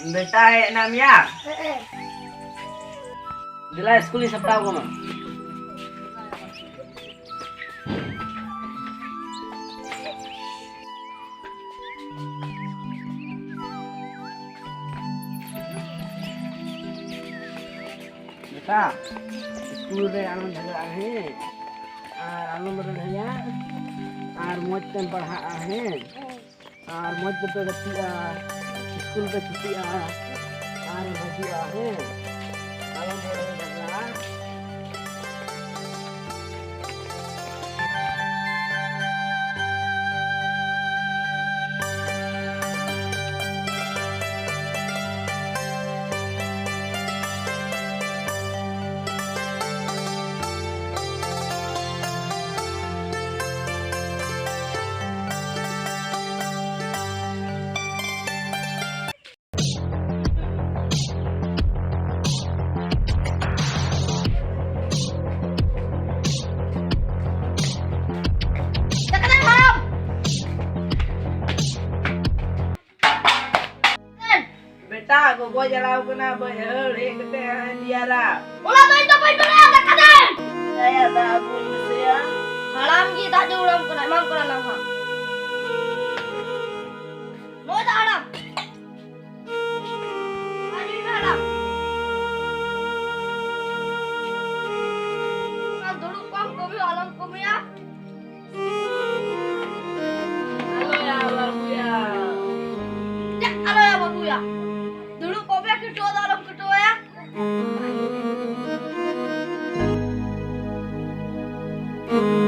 बेटा है नाम या दिला स्कूल सप्ताह को मैं बेटा स्कूल रे आनंद झगड़ा है आनंद रहिया और मौज तेम पढ़ा है और मौज पे तो स्कूल पे छुट्टी और भजिया है आनंद रहिया बेटा गोगो जलाओ कना बहर एक ते दियारा उला तो itu poin dulu ada kaden saya dah pun saya haram ki tak ada ulam kena mam kena nang ha no tak haram ani haram kan dulu kam kobi alam kobi ya halo ya babu ya ya halo ya babu ya dulu kobi kita dalam kedua ya Thank you.